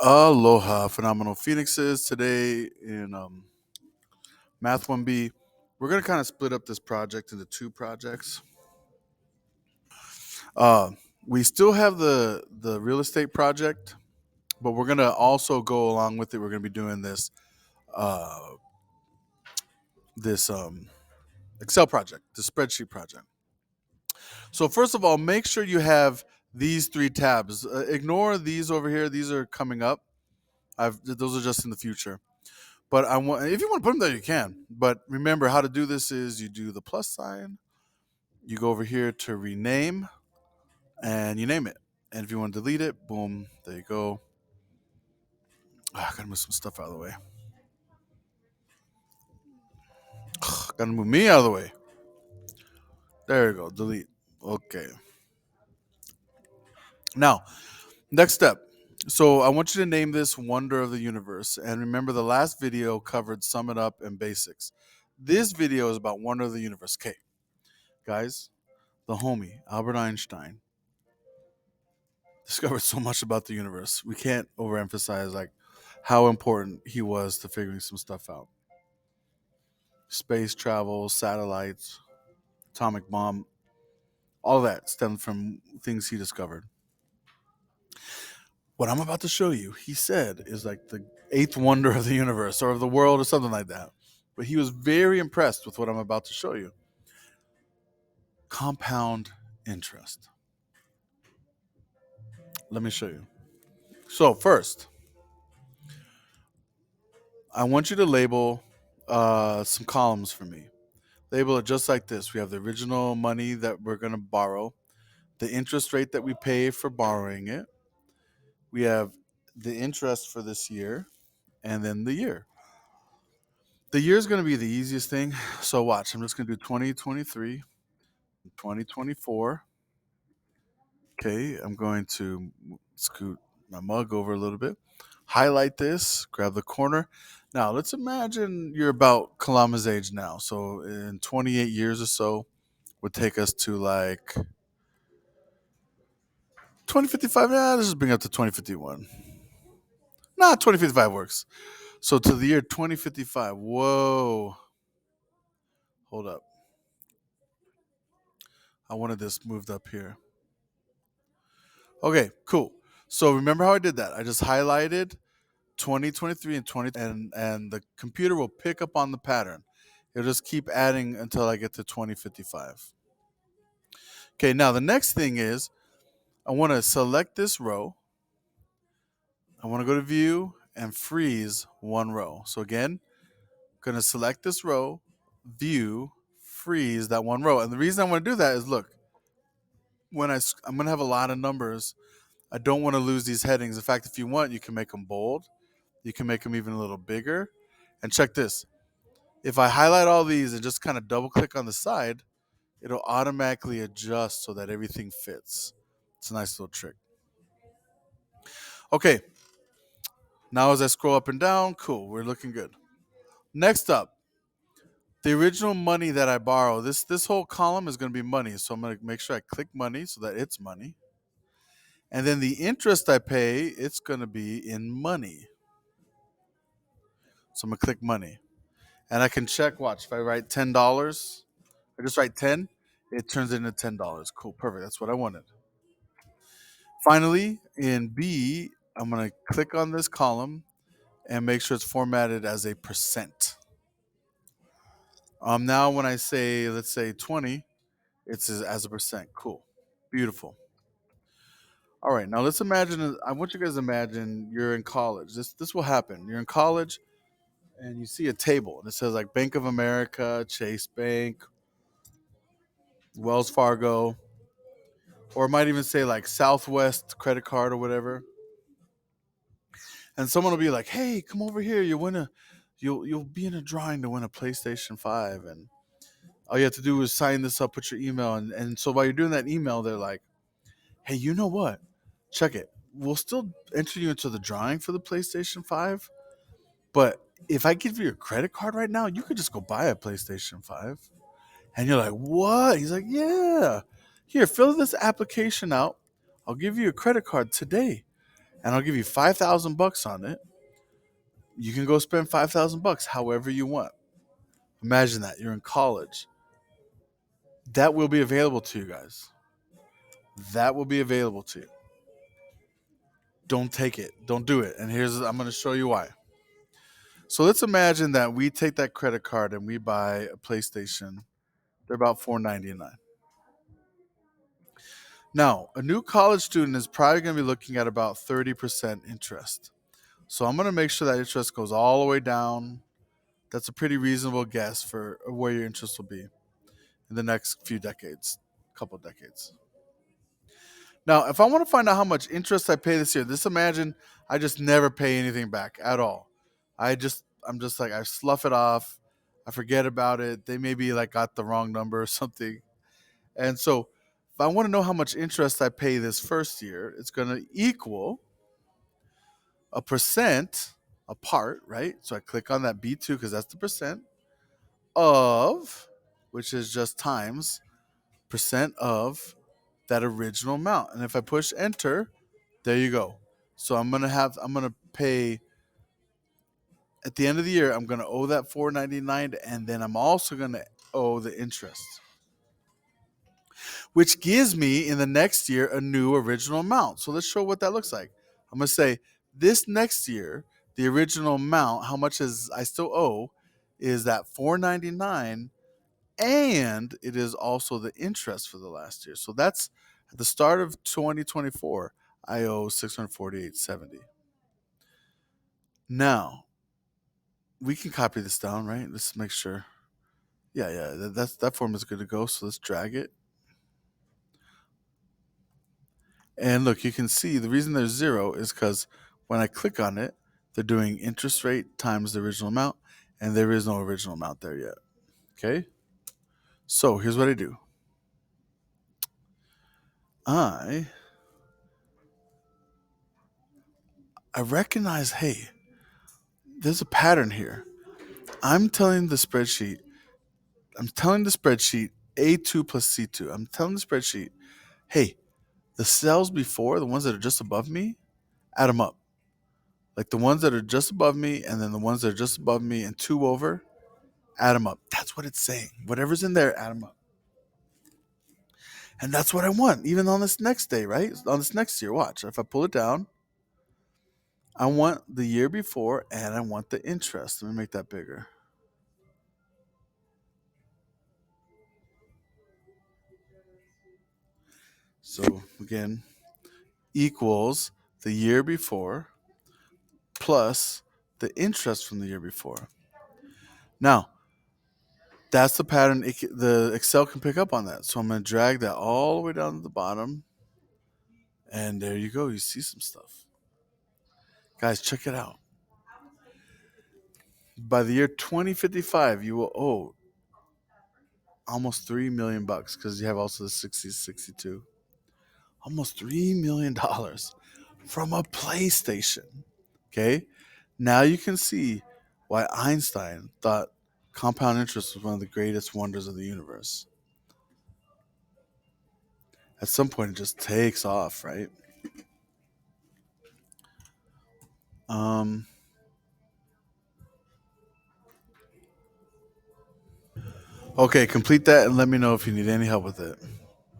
Aloha, phenomenal phoenixes. Today in Math 1B, we're going to kind of split up this project into two projects. Uh, we still have the real estate project, but we're going to also go along with it. We're going to be doing uh, this Excel project, the spreadsheet project. So first of all, make sure you have these three tabs. Ignore these over here; these are coming up. Those are just in the future. But if you want to put them there, you can. But remember, how to do this is you do the plus sign, you go over here to rename, and you name it. And if you want to delete it, boom, there you go. Gotta move some stuff out of the way. Gotta move me out of the way. There you go, delete. Okay. Now, next step. So I want you to name this Wonder of the Universe. And remember, the last video covered Sum It Up and Basics. This video is about Wonder of the Universe. Okay, guys, the homie, Albert Einstein, discovered so much about the universe. We can't overemphasize like how important he was to figuring some stuff out. Space travel, satellites, atomic bomb, all that stemmed from things he discovered. What I'm about to show you, he said, is like the eighth wonder of the universe or of the world or something like that. But he was very impressed with what I'm about to show you. Compound interest. Let me show you. So first, I want you to label some columns for me. Label it just like this. We have the original money that we're going to borrow, the interest rate that we pay for borrowing it. We have the interest for this year, and then the year. The year is going to be the easiest thing. So watch, I'm just going to do 2023, 2024. Okay, I'm going to scoot my mug over a little bit. Highlight this, grab the corner. Now, let's imagine you're about Kalama's age now. So in 28 years or so, would take us to like 2055. Yeah, let's just bring it up to 2051. Nah, 2055 works. So to the year 2055. Whoa. Hold up. I wanted this moved up here. Okay, cool. So remember how I did that? I just highlighted 2023 and 20, and the computer will pick up on the pattern. It'll just keep adding until I get to 2055. Okay, now the next thing is I want to select this row. I want to go to view and freeze one row. So again, I'm going to select this row, view, freeze that one row. And the reason I want to do that is look, I'm going to have a lot of numbers. I don't want to lose these headings. In fact, if you want, you can make them bold. You can make them even a little bigger. And check this. If I highlight all these and just kind of double click on the side, it'll automatically adjust so that everything fits. It's a nice little trick. Okay. Now as I scroll up and down, cool. We're looking good. Next up, the original money that I borrow. This whole column is going to be money. So I'm going to make sure I click money so that it's money. And then the interest I pay, it's going to be in money. So I'm going to click money. And I can check, watch, if I write $10, I just write 10, it turns into $10. Cool, perfect. That's what I wanted. Finally, in B, I'm going to click on this column and make sure it's formatted as a percent. Now when I say, let's say 20, it's as a percent. Cool. Beautiful. All right, now let's imagine, I want you guys to imagine you're in college. This will happen. You're in college and you see a table and it says like Bank of America, Chase Bank, Wells Fargo, or it might even say like Southwest credit card or whatever. And someone will be like, "Hey, come over here. You'll be in a drawing to win a PlayStation 5 and all you have to do is sign this up, put your email and so while you're doing that email, they're like, "Hey, you know what? Check it. We'll still enter you into the drawing for the PlayStation 5, but if I give you your credit card right now, you could just go buy a PlayStation 5." And you're like, "What?" He's like, "Yeah. Here, fill this application out. I'll give you a credit card today. and I'll give you $5,000 on it. You can go spend $5,000 however you want. Imagine that you're in college. That will be available to you guys. That will be available to you. Don't take it. Don't do it. And I'm going to show you why. So let's imagine that we take that credit card and we buy a PlayStation. They're about $4.99. Now, a new college student is probably going to be looking at about 30% interest. So I'm going to make sure that interest goes all the way down. That's a pretty reasonable guess for where your interest will be in the next few decades, couple of decades. Now, if I want to find out how much interest I pay this year, just imagine I just never pay anything back at all. I'm just like I slough it off. I forget about it. They maybe like got the wrong number or something. And so if I want to know how much interest I pay this first year, it's going to equal a percent apart, right? So I click on that B2 because that's the percent of, which is just times percent of that original amount. And if I push enter, there you go. So I'm gonna pay at the end of the year. I'm gonna owe that $4.99, and then I'm also gonna owe the interest, which gives me in the next year a new original amount. So let's show what that looks like. I'm gonna say this next year, the original amount, how much is I still owe, is that $4.99, and it is also the interest for the last year. So that's at the start of 2024. I owe $648.70. Now we can copy this down, right? Let's make sure. Yeah, yeah, that form is good to go. So let's drag it. And look, you can see the reason there's zero is because when I click on it, they're doing interest rate times the original amount, and there is no original amount there yet. Okay? So here's what I do. I recognize, hey, there's a pattern here. I'm telling the spreadsheet A2 plus C2. I'm telling the spreadsheet, hey, the cells before, the ones that are just above me, add them up. Like the ones that are just above me and then the ones that are just above me and two over, add them up. That's what it's saying. Whatever's in there, add them up. And that's what I want, even on this next day, right? On this next year, watch. If I pull it down, I want the year before and I want the interest. Let me make that bigger. So again, equals the year before plus the interest from the year before. Now, that's the pattern the Excel can pick up on that. So I'm going to drag that all the way down to the bottom. And there you go. You see some stuff. Guys, check it out. By the year 2055, you will owe almost $3 million because you have also the 6062. Almost $3 million from a PlayStation. Okay? Now you can see why Einstein thought compound interest was one of the greatest wonders of the universe. At some point, it just takes off, right? Um, okay, complete that and let me know if you need any help with it.